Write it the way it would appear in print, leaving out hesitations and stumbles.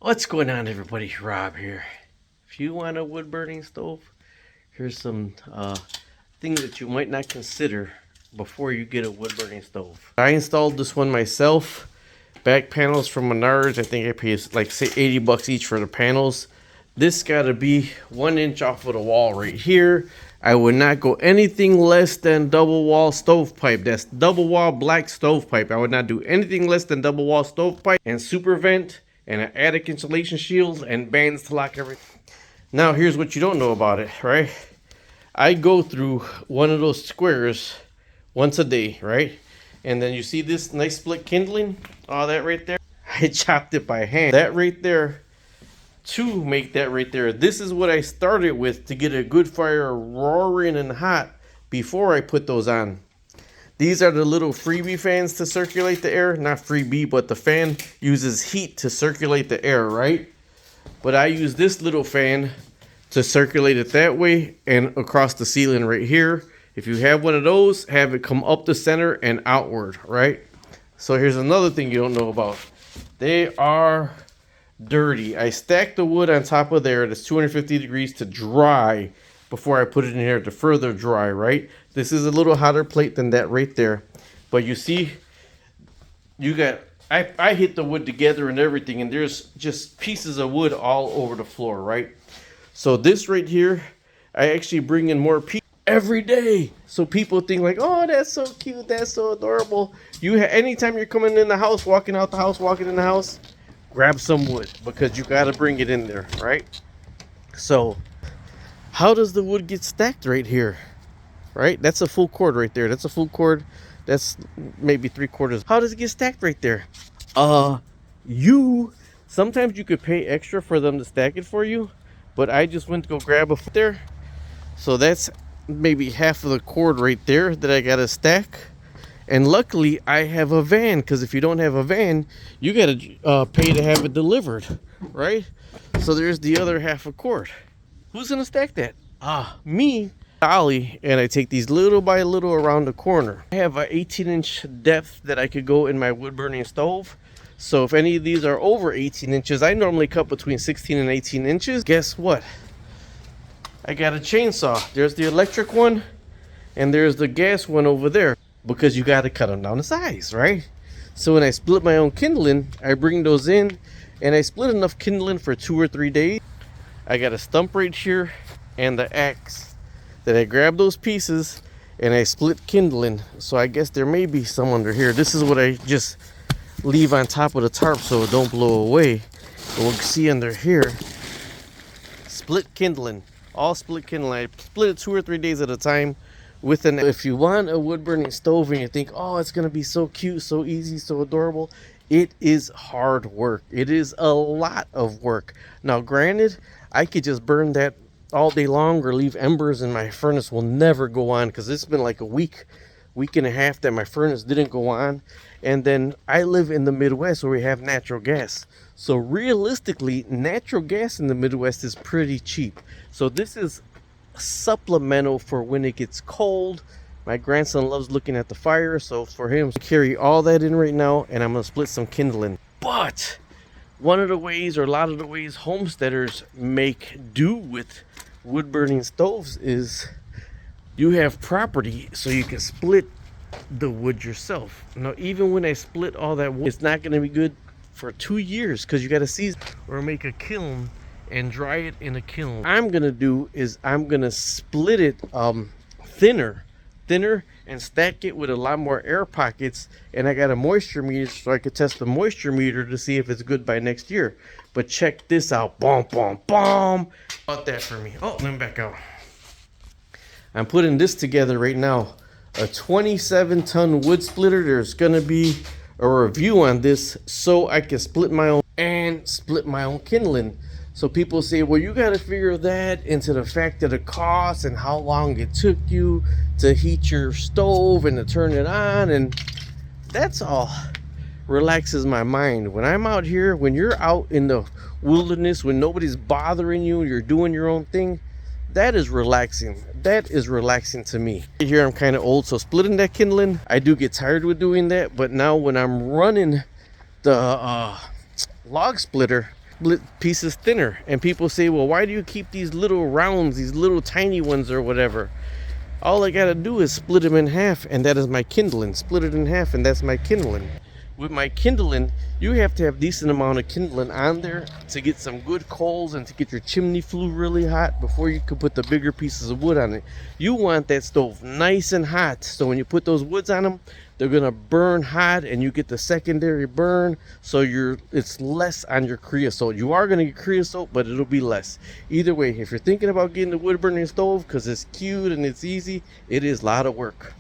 What's going on, everybody? Rob here. If you want a wood burning stove, here's some things that you might not consider before you get a wood burning stove. I installed this one myself. Back panels from Menards. I think I paid like say 80 bucks each for the panels. This gotta be 1 inch off of the wall right here. I would not go anything less than double wall stovepipe. That's double wall black stovepipe. I would not do anything less than double wall stovepipe and super vent and an attic insulation shield and bands to lock everything. Now here's what you don't know about it, right? I go through one of those squares once a day, right? And then you see this nice split kindling, all that right there. I chopped it by hand. That right there, to make that right there, this is what I started with to get a good fire roaring and hot before I put those on. These are the little freebie fans to circulate the air. Not freebie, but the fan uses heat to circulate the air, right? But I use this little fan to circulate it that way and across the ceiling right here. If you have one of those, have it come up the center and outward, right? So here's another thing you don't know about. They are dirty. I stack the wood on top of there that's 250 degrees to dry before I put it in here to further dry, right? This is a little hotter plate than that right there. But you see, you got, I hit the wood together and everything, and there's just pieces of wood all over the floor, right? So this right here, I actually bring in more pieces every day, so people think like, oh, that's so cute, that's so adorable. Anytime you're coming in the house, walking out the house, walking in the house, grab some wood, because you got to bring it in there, right? So how does the wood get stacked right here, right? That's a full cord right there. That's a full cord. That's maybe 3/4. How does it get stacked right there? Sometimes you could pay extra for them to stack it for you, but I just went to go grab a there. So that's maybe half of the cord right there that I gotta stack. And luckily I have a van, because if you don't have a van, you gotta pay to have it delivered, right? So there's the other half a cord. Who's gonna stack that? Me, dolly, and I take these little by little around the corner. I have a 18-inch depth that I could go in my wood burning stove. So if any of these are over 18 inches, I normally cut between 16 and 18 inches. Guess what? I got a chainsaw. There's the electric one, and there's the gas one over there, because you got to cut them down to size, right? So when I split my own kindling, I bring those in, and I split enough kindling for 2 or 3 days. I got a stump right here and the axe that I grab those pieces and I split kindling. So I guess there may be some under here. This is what I just leave on top of the tarp so it don't blow away. But we'll see under here. Split kindling. All split kindling. I split it 2 or 3 days at a time with an. If you want a wood burning stove and you think, oh, it's gonna be so cute, so easy, so adorable, it is hard work. It is a lot of work. Now granted, I could just burn that all day long or leave embers and my furnace will never go on, because it's been like a week and a half that my furnace didn't go on. And then I live in the Midwest where we have natural gas. So realistically, natural gas in the Midwest is pretty cheap. So this is supplemental for when it gets cold. My grandson loves looking at the fire, so for him to carry all that in right now, and I'm gonna split some kindling. But one of the ways, or a lot of the ways, homesteaders make do with wood burning stoves is you have property so you can split the wood yourself. Now even when I split all that wood, it's not going to be good for 2 years, because you got to season or make a kiln and dry it in a kiln. What I'm going to do is I'm going to split it thinner and stack it with a lot more air pockets, and I got a moisture meter so I could test the moisture meter to see if it's good by next year. But check this out. Boom, boom, boom. About that for me. Oh, let me back out. I'm putting this together right now. A 27-ton wood splitter. There's gonna be a review on this so I can split my own kindling. So people say, well, you got to figure that into the fact of the cost and how long it took you to heat your stove and to turn it on. And that's all relaxes my mind. When I'm out here, when you're out in the wilderness, when nobody's bothering you, you're doing your own thing, that is relaxing. That is relaxing to me. Here I'm kind of old, so splitting that kindling, I do get tired with doing that. But now when I'm running the log splitter, split pieces thinner. And people say, well, why do you keep these little rounds, these little tiny ones or whatever? All I gotta do is split them in half, and that is my kindling. Split it in half, and that's my kindling. With my kindling, you have to have decent amount of kindling on there to get some good coals and to get your chimney flue really hot before you can put the bigger pieces of wood on it. You want that stove nice and hot, so when you put those woods on them, they're gonna burn hot, and you get the secondary burn, so it's less on your creosote. You are gonna get creosote, but it'll be less. Either way, if you're thinking about getting the wood burning stove because it's cute and it's easy, it is a lot of work.